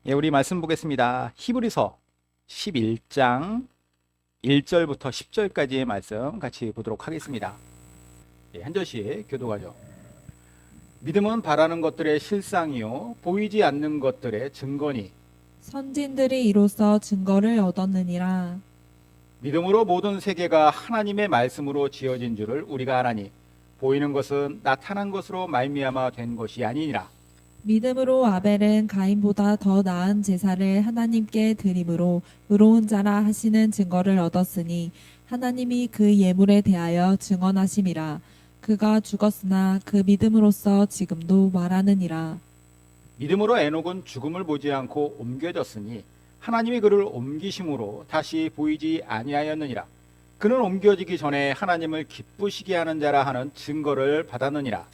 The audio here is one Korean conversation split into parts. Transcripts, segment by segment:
예, 우리 말씀 보겠습니다. 히브리서 11장 1절부터 10절까지의 말씀 같이 보도록 하겠습니다. 예, 한 절씩 교독하죠. 믿음은 바라는 것들의 실상이요 보이지 않는 것들의 증거니 선진들이 이로써 증거를 얻었느니라. 믿음으로 모든 세계가 하나님의 말씀으로 지어진 줄을 우리가 아나니 보이는 것은 나타난 것으로 말미암아 된 것이 아니니라. 믿음으로 아벨은 가인보다 더 나은 제사를 하나님께 드림으로 의로운 자라 하시는 증거를 얻었으니 하나님이 그 예물에 대하여 증언하심이라. 그가 죽었으나 그 믿음으로써 지금도 말하느니라. 믿음으로 에녹은 죽음을 보지 않고 옮겨졌으니 하나님이 그를 옮기심으로 다시 보이지 아니하였느니라. 그는 옮겨지기 전에 하나님을 기쁘시게 하는 자라 하는 증거를 받았느니라.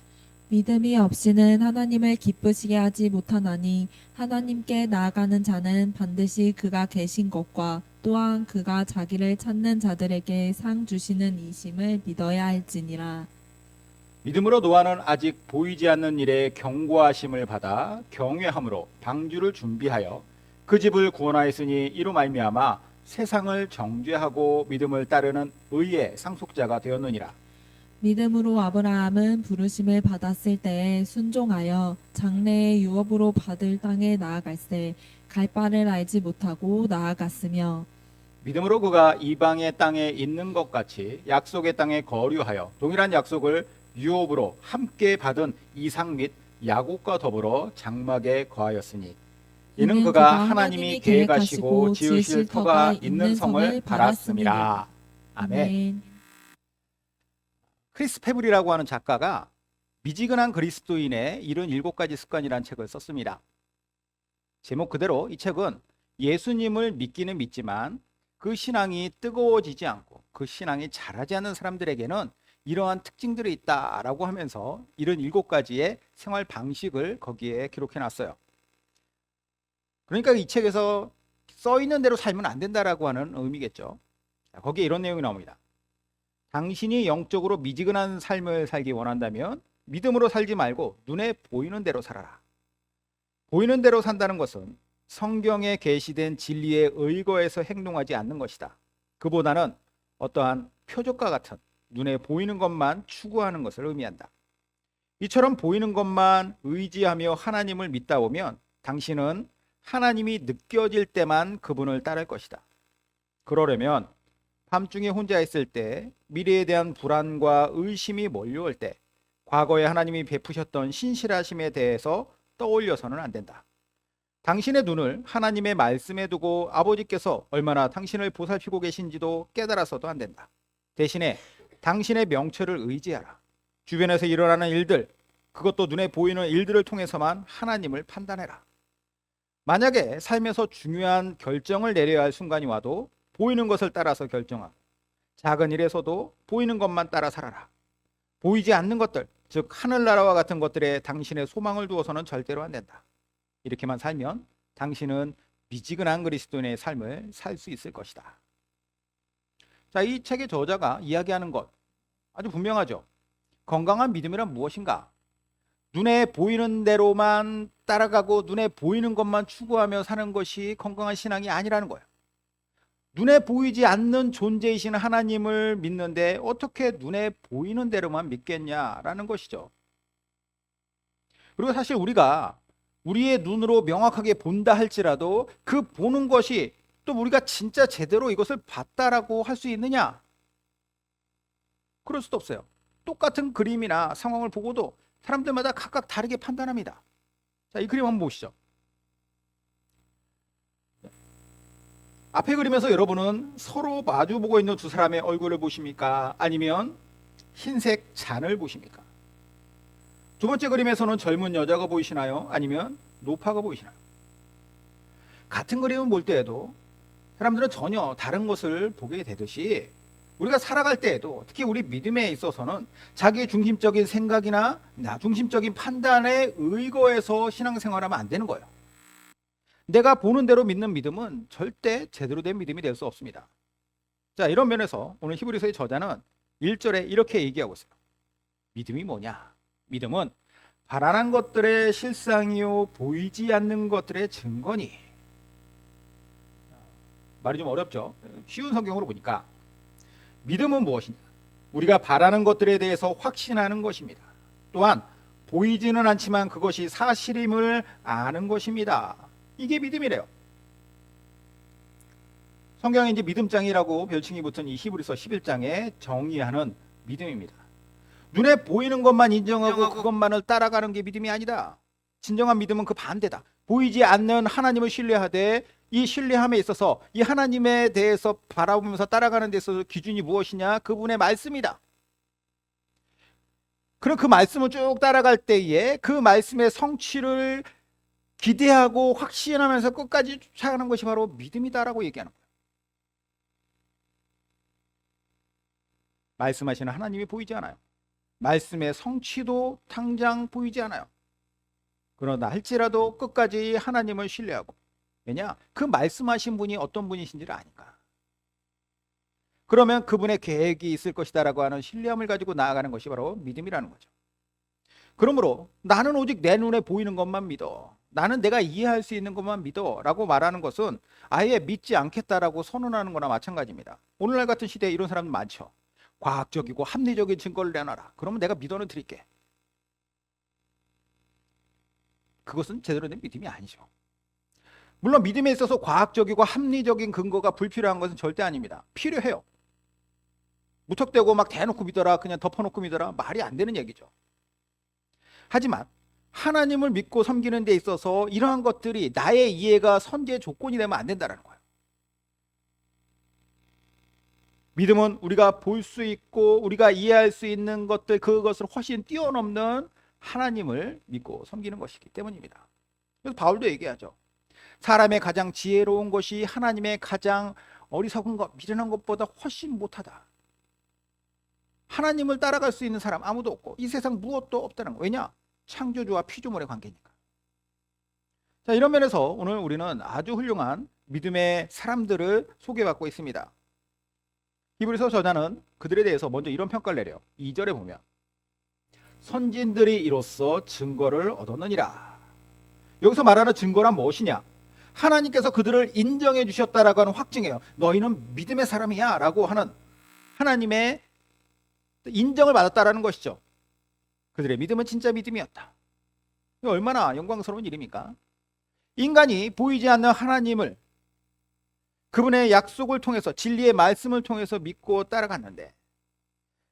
믿음이 없이는 하나님을 기쁘시게 하지 못하나니 하나님께 나아가는 자는 반드시 그가 계신 것과 또한 그가 자기를 찾는 자들에게 상 주시는 이심을 믿어야 할지니라. 믿음으로 노아는 아직 보이지 않는 일에 경고하심을 받아 경외함으로 방주를 준비하여 그 집을 구원하였으니 이로 말미암아 세상을 정죄하고 믿음을 따르는 의의 상속자가 되었느니라. 믿음으로 아브라함은 부르심을 받았을 때에 순종하여 장래의 유업으로 받을 땅에 나아갈새 갈 바를 알지 못하고 나아갔으며 믿음으로 그가 이방의 땅에 있는 것 같이 약속의 땅에 거류하여 동일한 약속을 유업으로 함께 받은 이삭 및 야곱과 더불어 장막에 거하였으니 이는 그가 하나님이 계획하시고 지으실 터가 있는 성을 바랐습니다. 아멘. 아멘. 크리스 페블이라고 하는 작가가 미지근한 그리스도인의 77가지 습관이라는 책을 썼습니다. 제목 그대로 이 책은 예수님을 믿기는 믿지만 그 신앙이 뜨거워지지 않고 그 신앙이 자라지 않는 사람들에게는 이러한 특징들이 있다라고 하면서 77가지의 생활 방식을 거기에 기록해 놨어요. 그러니까 이 책에서 써 있는 대로 살면 안 된다라고 하는 의미겠죠. 거기에 이런 내용이 나옵니다. 당신이 영적으로 미지근한 삶을 살기 원한다면 믿음으로 살지 말고 눈에 보이는 대로 살아라. 보이는 대로 산다는 것은 성경에 게시된 진리에 의거해서 행동하지 않는 것이다. 그보다는 어떠한 표적과 같은 눈에 보이는 것만 추구하는 것을 의미한다. 이처럼 보이는 것만 의지하며 하나님을 믿다 보면 당신은 하나님이 느껴질 때만 그분을 따를 것이다. 그러려면 밤중에 혼자 있을 때, 미래에 대한 불안과 의심이 몰려올 때 과거에 하나님이 베푸셨던 신실하심에 대해서 떠올려서는 안 된다. 당신의 눈을 하나님의 말씀에 두고 아버지께서 얼마나 당신을 보살피고 계신지도 깨달아서도 안 된다. 대신에 당신의 명철을 의지하라. 주변에서 일어나는 일들, 그것도 눈에 보이는 일들을 통해서만 하나님을 판단해라. 만약에 삶에서 중요한 결정을 내려야 할 순간이 와도 보이는 것을 따라서 결정하고 작은 일에서도 보이는 것만 따라 살아라. 보이지 않는 것들, 즉 하늘나라와 같은 것들에 당신의 소망을 두어서는 절대로 안 된다. 이렇게만 살면 당신은 미지근한 그리스도인의 삶을 살 수 있을 것이다. 자, 이 책의 저자가 이야기하는 것 아주 분명하죠. 건강한 믿음이란 무엇인가? 눈에 보이는 대로만 따라가고 눈에 보이는 것만 추구하며 사는 것이 건강한 신앙이 아니라는 거예요. 눈에 보이지 않는 존재이신 하나님을 믿는데 어떻게 눈에 보이는 대로만 믿겠냐라는 것이죠. 그리고 사실 우리가 우리의 눈으로 명확하게 본다 할지라도 그 보는 것이 또 우리가 진짜 제대로 이것을 봤다라고 할 수 있느냐? 그럴 수도 없어요. 똑같은 그림이나 상황을 보고도 사람들마다 각각 다르게 판단합니다. 자, 이 그림 한번 보시죠. 앞에 그림에서 여러분은 서로 마주보고 있는 두 사람의 얼굴을 보십니까? 아니면 흰색 잔을 보십니까? 두 번째 그림에서는 젊은 여자가 보이시나요? 아니면 노파가 보이시나요? 같은 그림을 볼 때에도 사람들은 전혀 다른 것을 보게 되듯이 우리가 살아갈 때에도 특히 우리 믿음에 있어서는 자기 중심적인 생각이나 나 중심적인 판단에 의거해서 신앙생활하면 안 되는 거예요. 내가 보는 대로 믿는 믿음은 절대 제대로 된 믿음이 될 수 없습니다. 자, 이런 면에서 오늘 히브리서의 저자는 1절에 이렇게 얘기하고 있어요. 믿음이 뭐냐? 믿음은 바라는 것들의 실상이요 보이지 않는 것들의 증거니. 말이 좀 어렵죠. 쉬운 성경으로 보니까 믿음은 무엇이냐? 우리가 바라는 것들에 대해서 확신하는 것입니다. 또한 보이지는 않지만 그것이 사실임을 아는 것입니다. 이게 믿음이래요. 성경에 이제 믿음장이라고 별칭이 붙은 이 히브리서 11장에 정의하는 믿음입니다. 눈에 보이는 것만 인정하고 그것만을 따라가는 게 믿음이 아니다. 진정한 믿음은 그 반대다. 보이지 않는 하나님을 신뢰하되 이 신뢰함에 있어서 이 하나님에 대해서 바라보면서 따라가는 데 있어서 기준이 무엇이냐? 그분의 말씀이다. 그럼 그 말씀을 쭉 따라갈 때에 그 말씀의 성취를 기대하고 확신하면서 끝까지 쫓아가는 것이 바로 믿음이다라고 얘기하는 거예요. 말씀하시는 하나님이 보이지 않아요. 말씀의 성취도 당장 보이지 않아요. 그러나 할지라도 끝까지 하나님을 신뢰하고, 왜냐? 그 말씀하신 분이 어떤 분이신지를 아니까. 그러면 그분의 계획이 있을 것이다라고 하는 신뢰함을 가지고 나아가는 것이 바로 믿음이라는 거죠. 그러므로 나는 오직 내 눈에 보이는 것만 믿어, 나는 내가 이해할 수 있는 것만 믿어 라고 말하는 것은 아예 믿지 않겠다라고 선언하는 거나 마찬가지입니다. 오늘날 같은 시대에 이런 사람들 많죠. 과학적이고 합리적인 증거를 내놔라. 그러면 내가 믿어는 드릴게. 그것은 제대로 된 믿음이 아니죠. 물론 믿음에 있어서 과학적이고 합리적인 근거가 불필요한 것은 절대 아닙니다. 필요해요. 무턱대고 막 대놓고 믿어라, 그냥 덮어놓고 믿어라, 말이 안 되는 얘기죠. 하지만 하나님을 믿고 섬기는 데 있어서 이러한 것들이 나의 이해가 선제의 조건이 되면 안 된다는 거예요. 믿음은 우리가 볼 수 있고 우리가 이해할 수 있는 것들, 그것을 훨씬 뛰어넘는 하나님을 믿고 섬기는 것이기 때문입니다. 그래서 바울도 얘기하죠. 사람의 가장 지혜로운 것이 하나님의 가장 어리석은 것, 미련한 것보다 훨씬 못하다. 하나님을 따라갈 수 있는 사람 아무도 없고 이 세상 무엇도 없다는 거. 왜냐? 창조주와 피조물의 관계니까. 자, 이런 면에서 오늘 우리는 아주 훌륭한 믿음의 사람들을 소개받고 있습니다. 히브리서 저자는 그들에 대해서 먼저 이런 평가를 내려요. 2절에 보면 선진들이 이로써 증거를 얻었느니라. 여기서 말하는 증거란 무엇이냐? 하나님께서 그들을 인정해 주셨다라고 하는 확증이에요. 너희는 믿음의 사람이야 라고 하는 하나님의 인정을 받았다라는 것이죠. 그들의 믿음은 진짜 믿음이었다. 얼마나 영광스러운 일입니까? 인간이 보이지 않는 하나님을 그분의 약속을 통해서, 진리의 말씀을 통해서 믿고 따라갔는데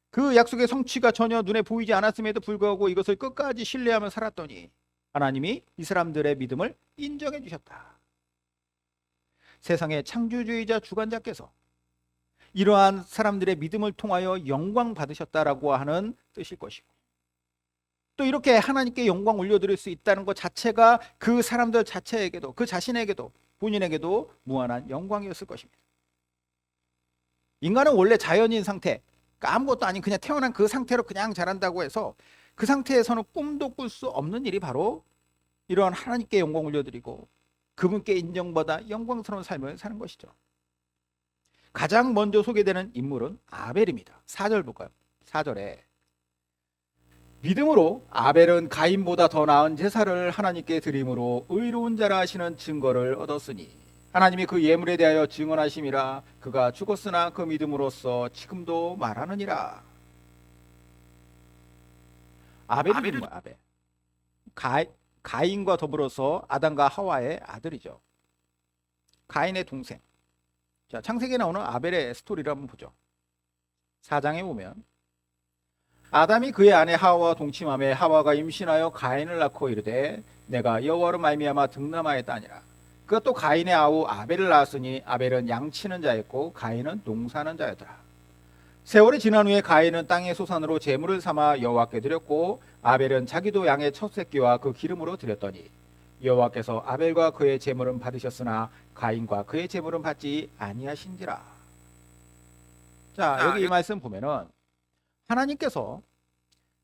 그 약속의 성취가 전혀 눈에 보이지 않았음에도 불구하고 이것을 끝까지 신뢰하며 살았더니 하나님이 이 사람들의 믿음을 인정해 주셨다. 세상의 창조주의자 주관자께서 이러한 사람들의 믿음을 통하여 영광 받으셨다라고 하는 뜻일 것이고, 또 이렇게 하나님께 영광 올려드릴 수 있다는 것 자체가 그 사람들 자체에게도, 그 자신에게도, 본인에게도 무한한 영광이었을 것입니다. 인간은 원래 자연인 상태, 그러니까 아무것도 아닌 그냥 태어난 그 상태로 그냥 자란다고 해서 그 상태에서는 꿈도 꿀 수 없는 일이 바로 이러한 하나님께 영광 올려드리고 그분께 인정받아 영광스러운 삶을 사는 것이죠. 가장 먼저 소개되는 인물은 아벨입니다. 4절 볼까요? 4절에 믿음으로 아벨은 가인보다 더 나은 제사를 하나님께 드림으로 의로운 자라 하시는 증거를 얻었으니 하나님이 그 예물에 대하여 증언하심이라. 그가 죽었으나 그 믿음으로써 지금도 말하느니라. 아벨이 누구야? 아벨. 가인과 더불어서 아담과 하와의 아들이죠. 가인의 동생. 자, 창세기에 나오는 아벨의 스토리를 한번 보죠. 4장에 보면 아담이 그의 아내 하와와 동침하며 하와가 임신하여 가인을 낳고 이르되 내가 여호와로 말미암아 득남하였다니라. 그가 또 가인의 아우 아벨을 낳았으니 아벨은 양치는 자였고 가인은 농사는 자였더라. 세월이 지난 후에 가인은 땅의 소산으로 제물을 삼아 여호와께 드렸고 아벨은 자기도 양의 첫 새끼와 그 기름으로 드렸더니 여호와께서 아벨과 그의 제물은 받으셨으나 가인과 그의 제물은 받지 아니하신지라. 자, 여기 이 말씀 보면은 하나님께서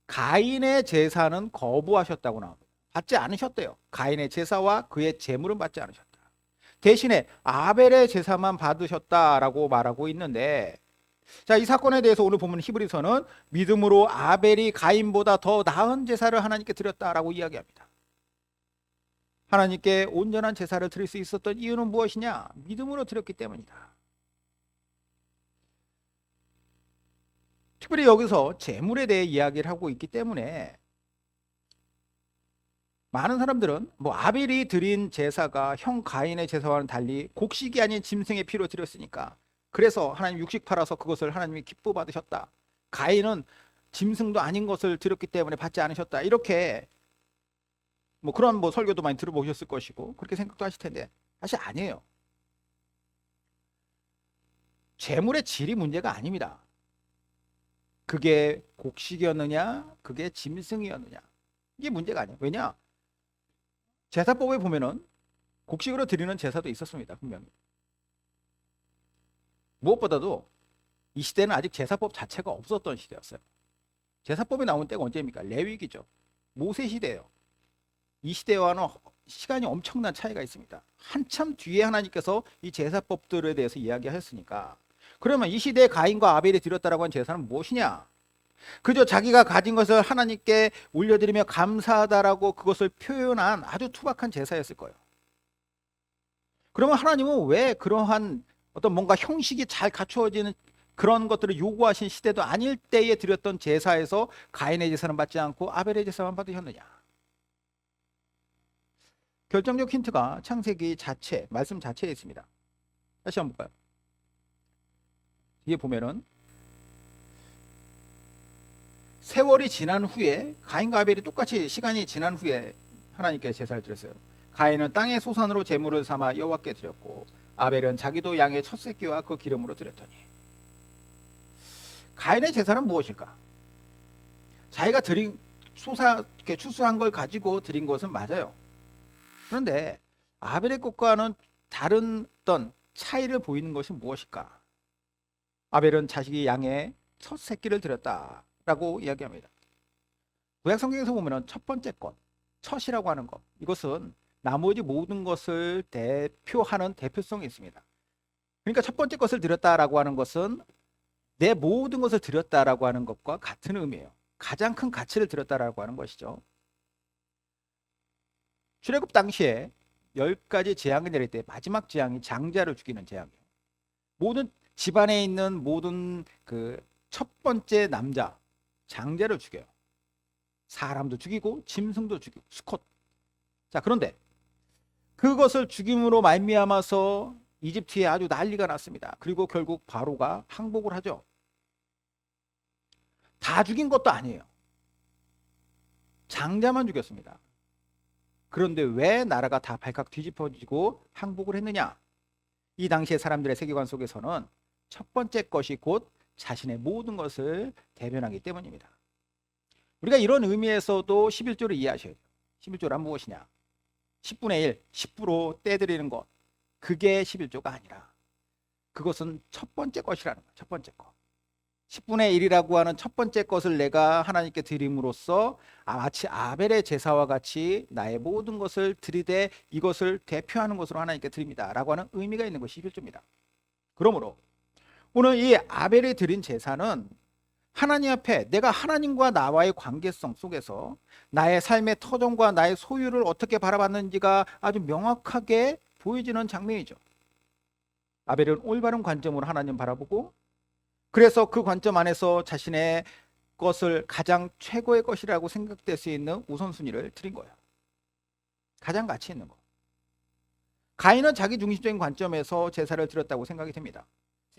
가인의 제사는 거부하셨다고 나옵니다. 받지 않으셨대요. 가인의 제사와 그의 제물은 받지 않으셨다. 대신에 아벨의 제사만 받으셨다라고 말하고 있는데 자, 이 사건에 대해서 오늘 보면 히브리서는 믿음으로 아벨이 가인보다 더 나은 제사를 하나님께 드렸다라고 이야기합니다. 하나님께 온전한 제사를 드릴 수 있었던 이유는 무엇이냐? 믿음으로 드렸기 때문이다. 특별히 여기서 제물에 대해 이야기를 하고 있기 때문에 많은 사람들은 뭐 아벨이 드린 제사가 형 가인의 제사와는 달리 곡식이 아닌 짐승의 피로 드렸으니까 그래서 하나님 육식 팔아서 그것을 하나님이 기뻐 받으셨다. 가인은 짐승도 아닌 것을 드렸기 때문에 받지 않으셨다. 이렇게 뭐 그런 뭐 설교도 많이 들어보셨을 것이고 그렇게 생각도 하실 텐데 사실 아니에요. 제물의 질이 문제가 아닙니다. 그게 곡식이었느냐, 그게 짐승이었느냐, 이게 문제가 아니에요. 왜냐? 제사법에 보면은 곡식으로 드리는 제사도 있었습니다. 분명히. 무엇보다도 이 시대는 아직 제사법 자체가 없었던 시대였어요. 제사법이 나온 때가 언제입니까? 레위기죠. 모세 시대예요. 이 시대와는 시간이 엄청난 차이가 있습니다. 한참 뒤에 하나님께서 이 제사법들에 대해서 이야기하셨으니까 그러면 이 시대에 가인과 아벨이 드렸다라고 한 제사는 무엇이냐? 그저 자기가 가진 것을 하나님께 올려드리며 감사하다라고 그것을 표현한 아주 투박한 제사였을 거예요. 그러면 하나님은 왜 그러한 어떤 뭔가 형식이 잘 갖추어지는 그런 것들을 요구하신 시대도 아닐 때에 드렸던 제사에서 가인의 제사는 받지 않고 아벨의 제사만 받으셨느냐? 결정적 힌트가 창세기 자체, 말씀 자체에 있습니다. 다시 한번 볼까요? 뒤에 보면은 세월이 지난 후에 가인과 아벨이 똑같이 시간이 지난 후에 하나님께 제사를 드렸어요. 가인은 땅의 소산으로 제물을 삼아 여호와께 드렸고 아벨은 자기도 양의 첫 새끼와 그 기름으로 드렸더니 가인의 제사는 무엇일까? 자기가 드린 이렇게 추수한 걸 가지고 드린 것은 맞아요. 그런데 아벨의 것과는 다른 어떤 차이를 보이는 것이 무엇일까? 아벨은 자식이 양의 첫 새끼를 드렸다라고 이야기합니다. 구약 성경에서 보면 첫 번째 것, 첫이라고 하는 것, 이것은 나머지 모든 것을 대표하는 대표성이 있습니다. 그러니까 첫 번째 것을 드렸다라고 하는 것은 내 모든 것을 드렸다라고 하는 것과 같은 의미예요. 가장 큰 가치를 드렸다라고 하는 것이죠. 출애굽 당시에 10가지 재앙을 내릴 때 마지막 재앙이 장자를 죽이는 재앙이에요. 모든 집안에 있는 모든 그 첫 번째 남자 장자를 죽여요. 사람도 죽이고 짐승도 죽이고 수컷. 자, 그런데 그것을 죽임으로 말미암아서 이집트에 아주 난리가 났습니다. 그리고 결국 바로가 항복을 하죠. 다 죽인 것도 아니에요. 장자만 죽였습니다. 그런데 왜 나라가 다 발칵 뒤집어지고 항복을 했느냐? 이 당시의 사람들의 세계관 속에서는 첫 번째 것이 곧 자신의 모든 것을 대변하기 때문입니다. 우리가 이런 의미에서도 11조를 이해하셔야 돼요. 11조란 무엇이냐? 10분의 1, 10% 떼드리는 것. 그게 11조가 아니라 그것은 첫 번째 것이라는 거예요. 첫 번째 것. 10분의 1이라고 하는 첫 번째 것을 내가 하나님께 드림으로써 마치 아벨의 제사와 같이 나의 모든 것을 드리되 이것을 대표하는 것으로 하나님께 드립니다 라고 하는 의미가 있는 것이 11조입니다. 그러므로 오늘 이 아벨이 드린 제사는 하나님 앞에 내가 하나님과 나와의 관계성 속에서 나의 삶의 터전과 나의 소유를 어떻게 바라봤는지가 아주 명확하게 보여지는 장면이죠. 아벨은 올바른 관점으로 하나님 바라보고 그래서 그 관점 안에서 자신의 것을 가장 최고의 것이라고 생각될 수 있는 우선순위를 드린 거예요. 가장 가치 있는 거. 가인은 자기 중심적인 관점에서 제사를 드렸다고 생각이 됩니다.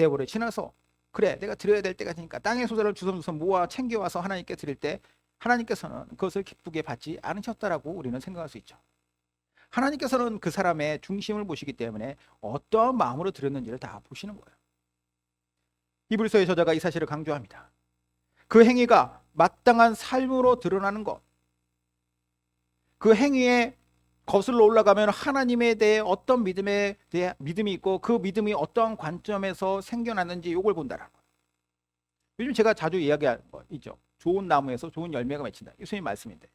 세월이 지나서 그래 내가 드려야 될 때가 되니까 땅의 소자를 주섬주섬 모아 챙겨와서 하나님께 드릴 때 하나님께서는 그것을 기쁘게 받지 않으셨다라고 우리는 생각할 수 있죠. 하나님께서는 그 사람의 중심을 보시기 때문에 어떠한 마음으로 드렸는지를 다 보시는 거예요. 히브리서의 저자가 이 사실을 강조합니다. 그 행위가 마땅한 삶으로 드러나는 것, 그 행위에 거슬러 올라가면 하나님에 대해 어떤 믿음이 있고 그 믿음이 어떤 관점에서 생겨났는지 이걸 본다라는 거예요. 요즘 제가 자주 이야기하는 거 있죠. 좋은 나무에서 좋은 열매가 맺힌다. 예수님 말씀인데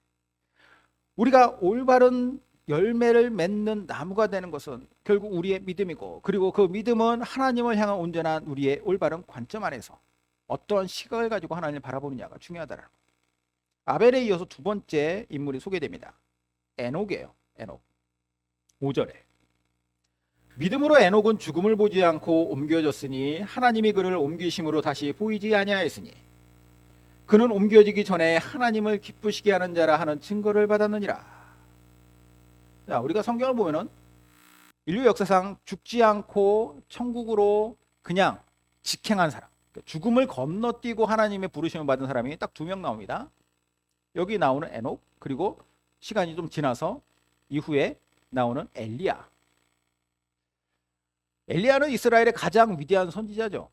우리가 올바른 열매를 맺는 나무가 되는 것은 결국 우리의 믿음이고, 그리고 그 믿음은 하나님을 향한 온전한 우리의 올바른 관점 안에서 어떠한 시각을 가지고 하나님을 바라보느냐가 중요하다는 것. 아벨에 이어서 두 번째 인물이 소개됩니다. 에녹이에요. 에녹. 5절에 믿음으로 에녹은 죽음을 보지 않고 옮겨졌으니 하나님이 그를 옮기심으로 다시 보이지 아니하였으니 그는 옮겨지기 전에 하나님을 기쁘시게 하는 자라 하는 증거를 받았느니라. 자, 우리가 성경을 보면은 인류 역사상 죽지 않고 천국으로 그냥 직행한 사람, 죽음을 건너뛰고 하나님의 부르심을 받은 사람이 딱 2명 나옵니다. 여기 나오는 에녹, 그리고 시간이 좀 지나서 이후에 나오는 엘리야. 엘리야는 이스라엘의 가장 위대한 선지자죠.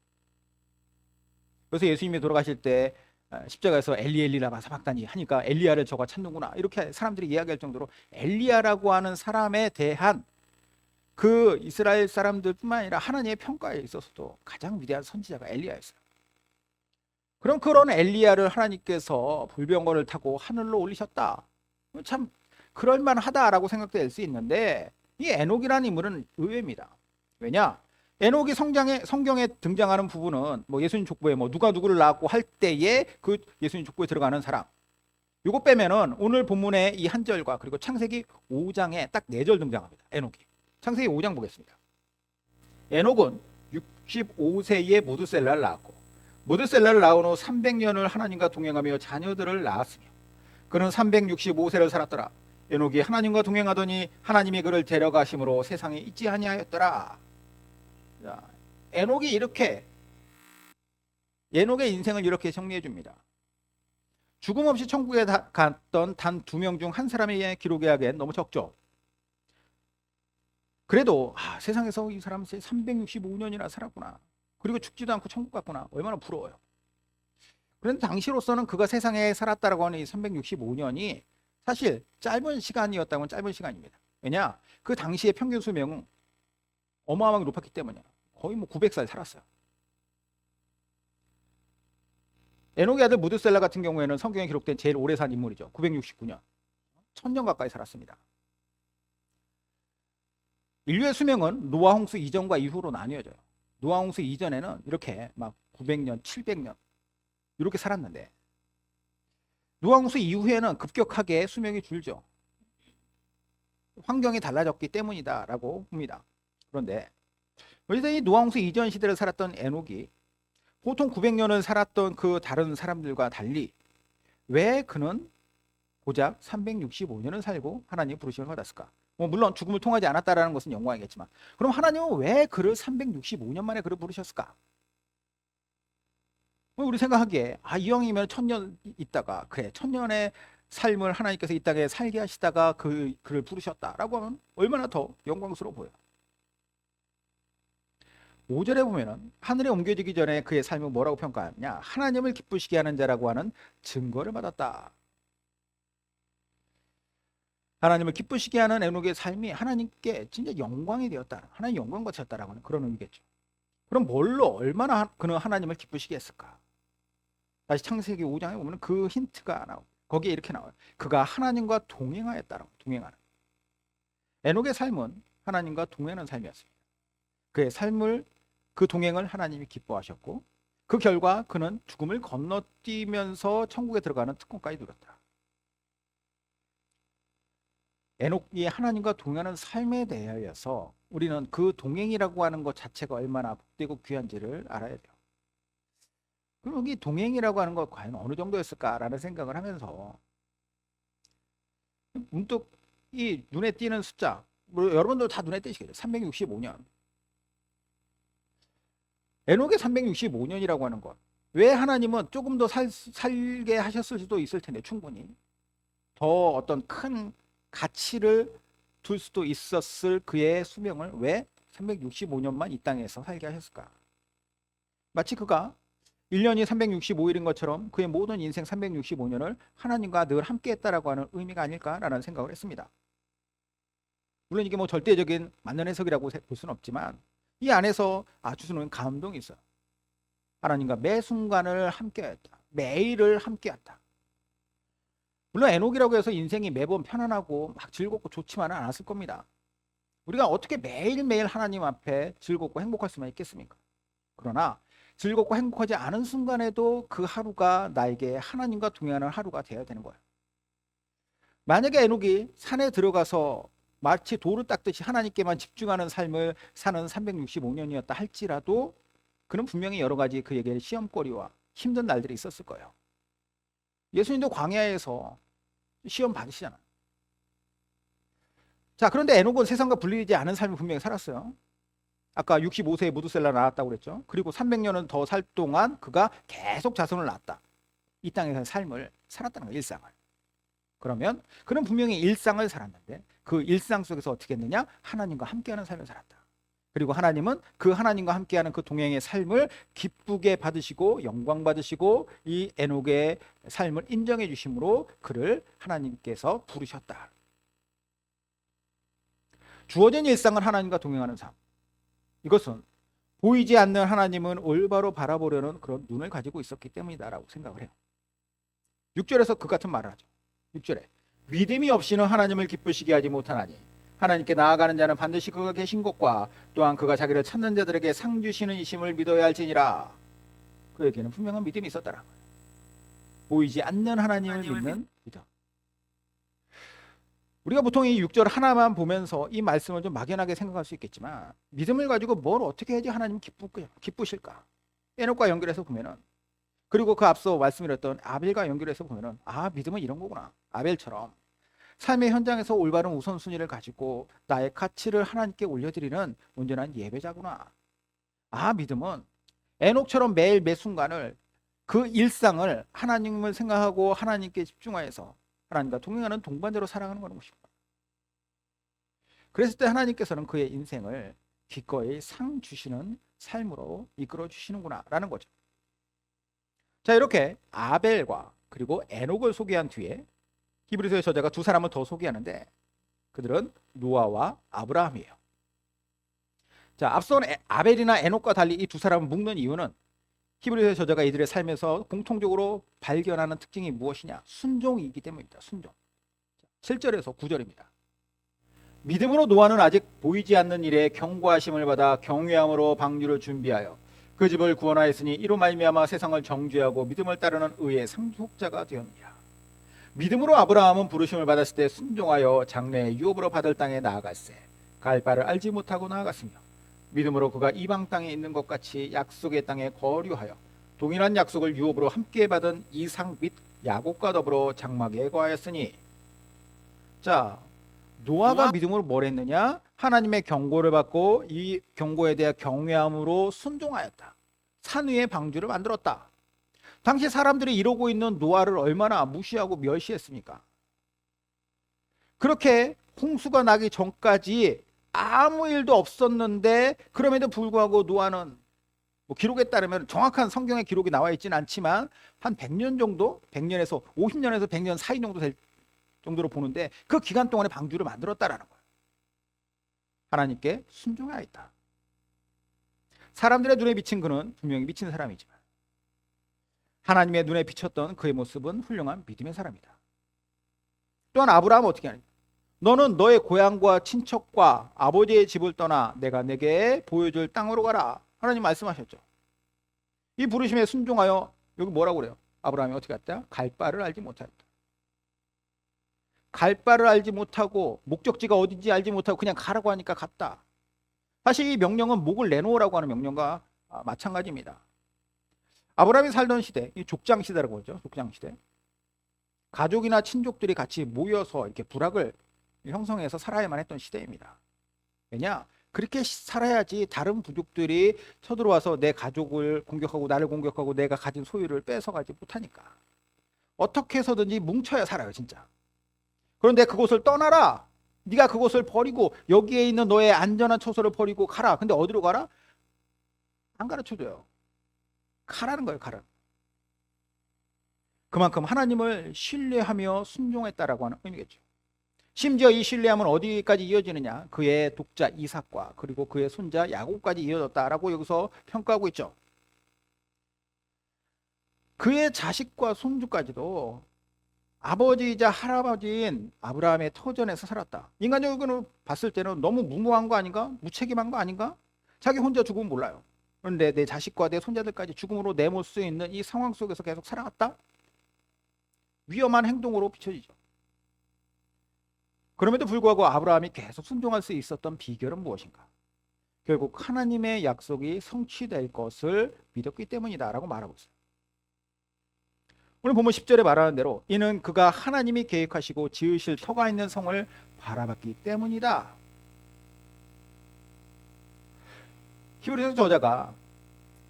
그래서 예수님이 돌아가실 때 십자가에서 엘리 라마 사박다니 하니까 엘리야를 저가 찾는구나 이렇게 사람들이 이야기할 정도로 엘리야라고 하는 사람에 대한 그 이스라엘 사람들뿐만 아니라 하나님의 평가에 있어서도 가장 위대한 선지자가 엘리야였어요. 그럼 그런 엘리야를 하나님께서 불병거를 타고 하늘로 올리셨다. 참 그럴만하다라고 생각될 수 있는데 이 에녹이라는 인물은 의외입니다. 왜냐? 에녹이 성경에 등장하는 부분은 뭐 예수님 족보에 뭐 누가 누구를 낳았고 할 때에 그 예수님 족보에 들어가는 사람. 요거 빼면은 오늘 본문의 이 한 절과 그리고 창세기 5장에 딱 4절 등장합니다. 에녹이. 창세기 5장 보겠습니다. 에녹은 65세에 모두셀라를 낳았고 모두셀라를 낳은 후 300년을 하나님과 동행하며 자녀들을 낳았으며 그는 365세를 살았더라. 에녹이 하나님과 동행하더니 하나님이 그를 데려가심으로 세상에 있지 아니하였더라. 자, 에녹의 인생을 이렇게 정리해 줍니다. 죽음 없이 천국에 갔던 단 2명 중 한 사람의 기록에 하기엔 너무 적죠. 그래도 세상에서 이 사람 365년이나 살았구나. 그리고 죽지도 않고 천국 갔구나. 얼마나 부러워요. 그런데 당시로서는 그가 세상에 살았다라고 하는 이 365년이 사실 짧은 시간이었다면 짧은 시간입니다. 왜냐? 그 당시의 평균 수명은 어마어마하게 높았기 때문이에요. 거의 뭐 900살 살았어요. 에녹의 아들 무드셀라 같은 경우에는 성경에 기록된 제일 오래 산 인물이죠. 969년. 1000년 가까이 살았습니다. 인류의 수명은 노아 홍수 이전과 이후로 나뉘어져요. 노아 홍수 이전에는 이렇게 막 900년, 700년 이렇게 살았는데 노아 홍수 이후에는 급격하게 수명이 줄죠. 환경이 달라졌기 때문이다라고 봅니다. 그런데 이 노아 홍수 이전 시대를 살았던 에녹이 보통 900년을 살았던 그 다른 사람들과 달리 왜 그는 고작 365년을 살고 하나님의 부르심을 받았을까? 물론 죽음을 통하지 않았다라는 것은 영광이겠지만 그럼 하나님은 왜 그를 365년 만에 그를 부르셨을까? 우리 생각하기에 이왕이면 1000년 있다가 그래 1000년의 삶을 하나님께서 이 땅에 살게 하시다가 그를 부르셨다라고 하면 얼마나 더 영광스러워 보여요. 5절에 보면은 하늘에 옮겨지기 전에 그의 삶은 뭐라고 평가하느냐? 하나님을 기쁘시게 하는 자라고 하는 증거를 받았다. 하나님을 기쁘시게 하는 에녹의 삶이 하나님께 진짜 영광이 되었다. 하나님 영광 같았다라고 하는 그런 의미겠죠. 그럼 뭘로 얼마나 그는 하나님을 기쁘시게 했을까? 다시 창세기 5장에 보면 그 힌트가 나오고 거기에 이렇게 나와요. 그가 하나님과 동행하였다라고. 동행하는. 에녹의 삶은 하나님과 동행하는 삶이었습니다. 그의 삶을 그 동행을 하나님이 기뻐하셨고 그 결과 그는 죽음을 건너뛰면서 천국에 들어가는 특권까지 누렸다. 에녹이 하나님과 동행하는 삶에 대하여서 우리는 그 동행이라고 하는 것 자체가 얼마나 복되고 귀한지를 알아야 돼요. 그럼 이 동행이라고 하는 것 과연 어느 정도였을까라는 생각을 하면서 문득 이 눈에 띄는 숫자, 여러분들 다 눈에 띄시겠죠. 365년. 에녹의 365년이라고 하는 것. 왜 하나님은 조금 더 살게 하셨을 수도 있을 텐데 충분히 더 어떤 큰 가치를 둘 수도 있었을 그의 수명을 왜 365년만 이 땅에서 살게 하셨을까? 마치 그가 1년이 365일인 것처럼 그의 모든 인생 365년을 하나님과 늘 함께 했다라고 하는 의미가 아닐까라는 생각을 했습니다. 물론 이게 뭐 절대적인 맞는 해석이라고 볼 수는 없지만 이 안에서 아주 주는 감동이 있어요. 하나님과 매 순간을 함께 했다. 매일을 함께 했다. 물론 에녹이라고 해서 인생이 매번 편안하고 막 즐겁고 좋지만은 않았을 겁니다. 우리가 어떻게 매일매일 하나님 앞에 즐겁고 행복할 수만 있겠습니까? 그러나 즐겁고 행복하지 않은 순간에도 그 하루가 나에게 하나님과 동행하는 하루가 되어야 되는 거예요. 만약에 에녹이 산에 들어가서 마치 돌을 닦듯이 하나님께만 집중하는 삶을 사는 365년이었다 할지라도 그는 분명히 여러 가지 그에게 시험거리와 힘든 날들이 있었을 거예요. 예수님도 광야에서 시험 받으시잖아요. 자, 그런데 에녹은 세상과 분리되지 않은 삶을 분명히 살았어요. 아까 65세에 무두셀라 낳았다고 그랬죠. 그리고 300년은 더 살 동안 그가 계속 자손을 낳았다. 이 땅에서의 삶을 살았다는 거예요, 일상을. 그러면 그는 분명히 일상을 살았는데 그 일상 속에서 어떻게 했느냐? 하나님과 함께하는 삶을 살았다. 그리고 하나님은 그 하나님과 함께하는 그 동행의 삶을 기쁘게 받으시고 영광 받으시고 이 에녹의 삶을 인정해 주심으로 그를 하나님께서 부르셨다. 주어진 일상은 하나님과 동행하는 삶. 이것은 보이지 않는 하나님은 올바로 바라보려는 그런 눈을 가지고 있었기 때문이다라고 생각을 해요. 6절에서 그 같은 말을 하죠. 6절에 믿음이 없이는 하나님을 기쁘시게 하지 못하나니 하나님께 나아가는 자는 반드시 그가 계신 것과 또한 그가 자기를 찾는 자들에게 상 주시는 이심을 믿어야 할지니라. 그에게는 분명한 믿음이 있었다라는 거예요. 보이지 않는 하나님을 믿는 믿음. 우리가 보통 이 6절 하나만 보면서 이 말씀을 좀 막연하게 생각할 수 있겠지만 믿음을 가지고 뭘 어떻게 해야지 하나님 기쁘실까? 에녹과 연결해서 보면은 그리고 그 앞서 말씀드렸던 아벨과 연결해서 보면은 믿음은 이런 거구나. 아벨처럼 삶의 현장에서 올바른 우선순위를 가지고 나의 가치를 하나님께 올려드리는 온전한 예배자구나. 믿음은 에녹처럼 매일 매 순간을 그 일상을 하나님을 생각하고 하나님께 집중하여서 하나님과 동행하는 동반자로 살아가는 것입니다. 그랬을 때 하나님께서는 그의 인생을 기꺼이 상 주시는 삶으로 이끌어 주시는구나 라는 거죠. 자, 이렇게 아벨과 그리고 에녹을 소개한 뒤에 히브리서의 저자가 두 사람을 더 소개하는데 그들은 노아와 아브라함이에요. 자, 앞선 아벨이나 에녹과 달리 이 두 사람을 묶는 이유는 히브리서의 저자가 이들의 삶에서 공통적으로 발견하는 특징이 무엇이냐? 순종이기 때문입니다. 순종. 7절에서 9절입니다. 믿음으로 노아는 아직 보이지 않는 일에 경고하심을 받아 경외함으로 방주를 준비하여 그 집을 구원하였으니 이로 말미암아 세상을 정죄하고 믿음을 따르는 의의 상속자가 되었느니라. 믿음으로 아브라함은 부르심을 받았을 때 순종하여 장래의 유업으로 받을 땅에 나아갔세. 갈 바를 알지 못하고 나아갔으며 믿음으로 그가 이방 땅에 있는 것 같이 약속의 땅에 거류하여 동일한 약속을 유업으로 함께 받은 이삭 및 야곱과 더불어 장막에 거하였으니. 자, 노아가 믿음으로 뭘 했느냐? 하나님의 경고를 받고 이 경고에 대해 경외함으로 순종하였다. 산 위에 방주를 만들었다. 당시 사람들이 이러고 있는 노아를 얼마나 무시하고 멸시했습니까? 그렇게 홍수가 나기 전까지 아무 일도 없었는데 그럼에도 불구하고 노아는 기록에 따르면 정확한 성경의 기록이 나와 있지는 않지만 한 100년 정도, 100년에서 50년에서 100년 사이 정도 될 정도로 보는데 그 기간 동안에 방주를 만들었다라는 거예요. 하나님께 순종하였다. 사람들의 눈에 비친 그는 분명히 미친 사람이지만 하나님의 눈에 비쳤던 그의 모습은 훌륭한 믿음의 사람이다. 또한 아브라함은 어떻게 하느냐? 너는 너의 고향과 친척과 아버지의 집을 떠나 내가 내게 보여줄 땅으로 가라. 하나님 말씀하셨죠. 이 부르심에 순종하여 여기 뭐라고 그래요? 아브라함이 어떻게 했다? 갈 바를 알지 못하였다. 갈 바를 알지 못하고 목적지가 어딘지 알지 못하고 그냥 가라고 하니까 갔다. 사실 이 명령은 목을 내놓으라고 하는 명령과 마찬가지입니다. 아브라함이 살던 시대, 이 족장 시대라고 하죠. 족장 시대. 가족이나 친족들이 같이 모여서 이렇게 부락을 형성해서 살아야만 했던 시대입니다. 왜냐? 그렇게 살아야지 다른 부족들이 쳐들어와서 내 가족을 공격하고 나를 공격하고 내가 가진 소유를 뺏어가지 못하니까. 어떻게 해서든지 뭉쳐야 살아요, 진짜. 그런데 그곳을 떠나라. 네가 그곳을 버리고 여기에 있는 너의 안전한 처소를 버리고 가라. 근데 어디로 가라? 안 가르쳐줘요. 가라는 거예요, 가라. 그만큼 하나님을 신뢰하며 순종했다라고 하는 의미겠죠. 심지어 이 신뢰함은 어디까지 이어지느냐? 그의 독자 이삭과 그리고 그의 손자 야곱까지 이어졌다라고 여기서 평가하고 있죠. 그의 자식과 손주까지도 아버지이자 할아버지인 아브라함의 터전에서 살았다. 인간적으로 봤을 때는 너무 무모한 거 아닌가? 무책임한 거 아닌가? 자기 혼자 죽으면 몰라요. 그런데 내 자식과 내 손자들까지 죽음으로 내몰 수 있는 이 상황 속에서 계속 살아갔다? 위험한 행동으로 비춰지죠. 그럼에도 불구하고 아브라함이 계속 순종할 수 있었던 비결은 무엇인가? 결국 하나님의 약속이 성취될 것을 믿었기 때문이다라고 말하고 있어요. 오늘 본문 10절에 말하는 대로 이는 그가 하나님이 계획하시고 지으실 터가 있는 성을 바라봤기 때문이다. 히브리서 저자가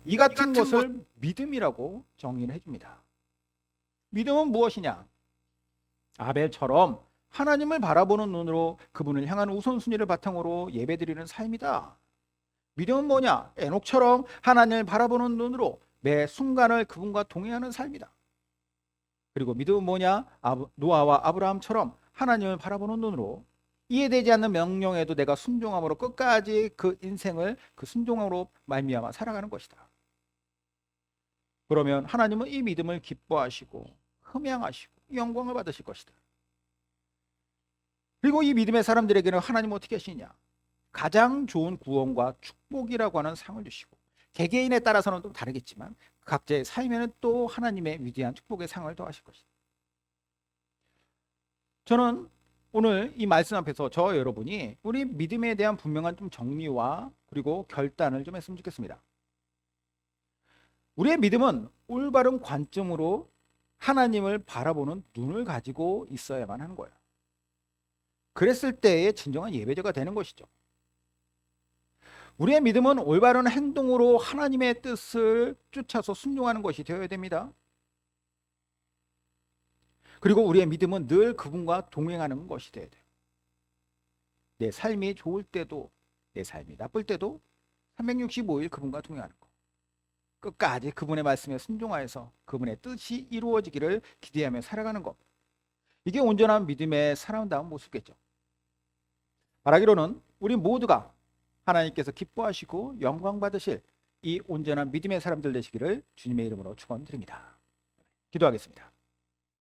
이 같은 것을 믿음이라고 정의를 해줍니다. 믿음은 무엇이냐? 아벨처럼 하나님을 바라보는 눈으로 그분을 향한 우선순위를 바탕으로 예배드리는 삶이다. 믿음은 뭐냐? 에녹처럼 하나님을 바라보는 눈으로 매 순간을 그분과 동행하는 삶이다. 그리고 믿음은 뭐냐? 노아와 아브라함처럼 하나님을 바라보는 눈으로 이해되지 않는 명령에도 내가 순종함으로 끝까지 그 인생을 그 순종함으로 말미암아 살아가는 것이다. 그러면 하나님은 이 믿음을 기뻐하시고 흠양하시고 영광을 받으실 것이다. 그리고 이 믿음의 사람들에게는 하나님은 어떻게 하시냐? 가장 좋은 구원과 축복이라고 하는 상을 주시고 개개인에 따라서는 또 다르겠지만 각자의 삶에는 또 하나님의 위대한 축복의 상을 더하실 것이다. 저는 오늘 이 말씀 앞에서 저 여러분이 우리 믿음에 대한 분명한 좀 정리와 그리고 결단을 좀 했으면 좋겠습니다. 우리의 믿음은 올바른 관점으로 하나님을 바라보는 눈을 가지고 있어야만 하는 거예요. 그랬을 때의 진정한 예배자가 되는 것이죠. 우리의 믿음은 올바른 행동으로 하나님의 뜻을 쫓아서 순종하는 것이 되어야 됩니다. 그리고 우리의 믿음은 늘 그분과 동행하는 것이 되어야 돼요. 내 삶이 좋을 때도 내 삶이 나쁠 때도 365일 그분과 동행하는 것. 끝까지 그분의 말씀에 순종하여서 그분의 뜻이 이루어지기를 기대하며 살아가는 것. 이게 온전한 믿음의 사람다운 모습이겠죠. 바라기로는 우리 모두가 하나님께서 기뻐하시고 영광 받으실 이 온전한 믿음의 사람들 되시기를 주님의 이름으로 축원드립니다. 기도하겠습니다.